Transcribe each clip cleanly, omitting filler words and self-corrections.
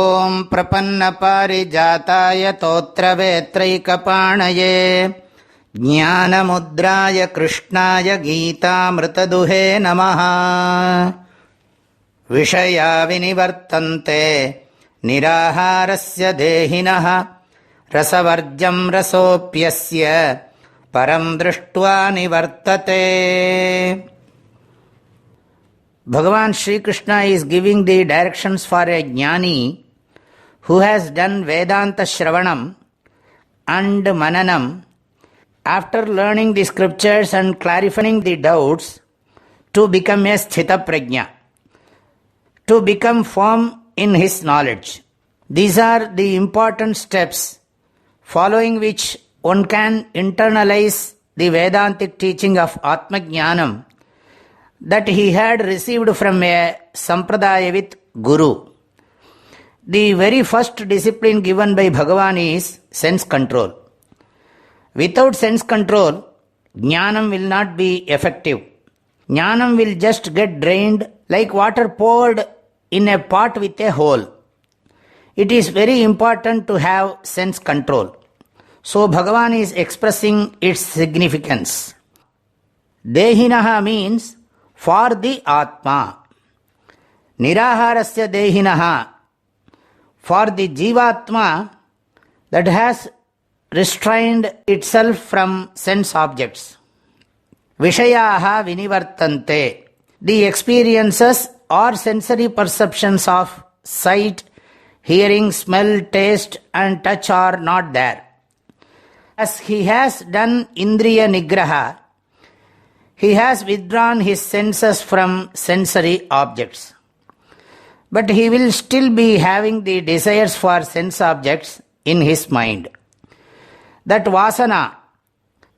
ஓம் பிரபன்ன பாரிஜாதாய தோத்ரவேத்ரைகபாணயே ஞானமுத்ராய கிருஷ்ணாய கீதாமிருததுஹே நமஹ. விஷயா விநிவர்த்தந்தே நிராஹாரஸ்ய தேஹினஹ ரசவர்ஜம் ரசோப்யஸ்ய பரம் திருஷ்ட்வா நிவர்த்ததே. Bhagavan Sri Krishna is giving the directions for a jnani who has done Vedanta Shravanam and Mananam. After learning the scriptures and clarifying the doubts, to become a Sthita Prajna, to become firm in his knowledge. These are the important steps following which one can internalize the Vedantic teaching of Atma Jnanam that he had received from a sampradaya with Guru. The very first discipline given by Bhagavan is sense control. Without sense control, jnanam will not be effective. Jnanam will just get drained like water poured in a pot with a hole. It is very important to have sense control. So Bhagavan is expressing its significance. Dehinaha means for the Atma. Niraharasya Dehinaha, for the Jivatma that has restrained itself from sense objects. Vishayaha Vinivartante, the experiences or sensory perceptions of sight, hearing, smell, taste and touch are not there. As he has done Indriya Nigraha, he has withdrawn his senses from sensory objects. But he will still be having the desires for sense objects in his mind. That vasana,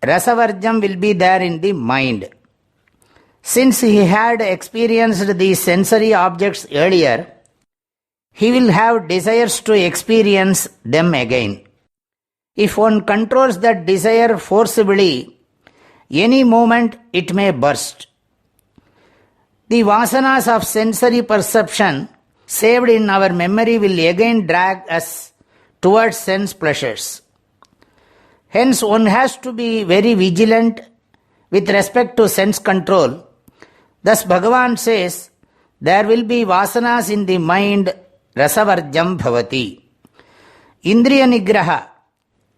rasavarjam, will be there in the mind. Since he had experienced these sensory objects earlier, he will have desires to experience them again. If one controls that desire forcibly, any moment it may burst. The vasanas of sensory perception saved in our memory will again drag us towards sense pleasures. Hence one has to be very vigilant with respect to sense control. Thus Bhagavan says, there will be vasanas in the mind, rasavarjam bhavati. Indriya nigraha,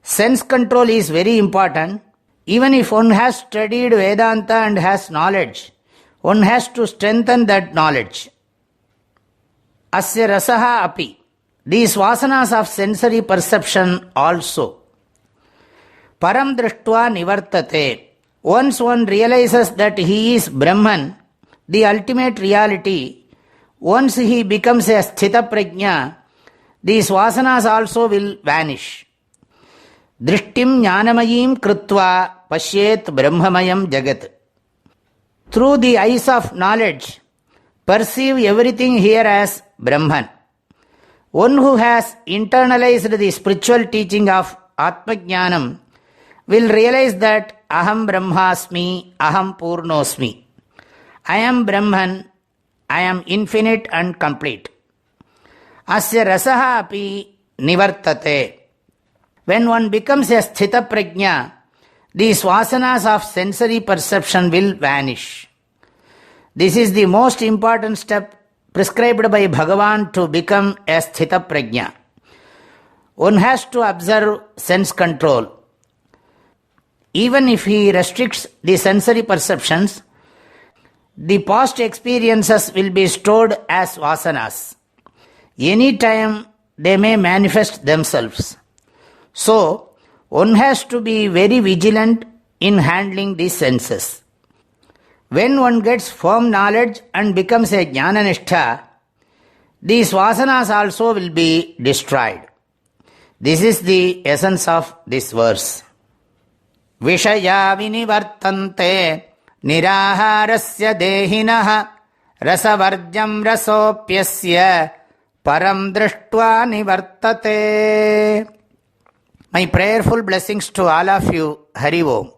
sense control is very important. Even if one has studied Vedanta and has knowledge, one has to strengthen that knowledge. Asya rasaha api, these vasanas of sensory perception also. Param drishtva nivartate, once one realizes that he is Brahman, the ultimate reality, once he becomes a Sthita Prajna, these vasanas also will vanish. Drishtim jnanamayim krutva pashyet brahmamayam jagat. Through the eyes of knowledge, perceive everything here as Brahman. One who has internalized the spiritual teaching of Atma Jnanam will realize that Aham Brahmasmi, Aham Purnosmi. I am Brahman, I am infinite and complete. Asya rasaha api nivartate. When one becomes a Sthita Prajna, these vasanas of sensory perception will vanish. This is the most important step prescribed by Bhagavan to become a Sthita Prajna. One has to observe sense control. Even if he restricts the sensory perceptions, the past experiences will be stored as vasanas. Any time they may manifest themselves. So, one has to be very vigilant in handling these senses. When one gets firm knowledge and becomes a jnananistha, these vasanas also will be destroyed. This is the essence of this verse. Vishaya vinivartante niraharasya dehinaha rasavarjam rasopyasya param drishtva nivartate. My prayerful blessings to all of you. Hari Om.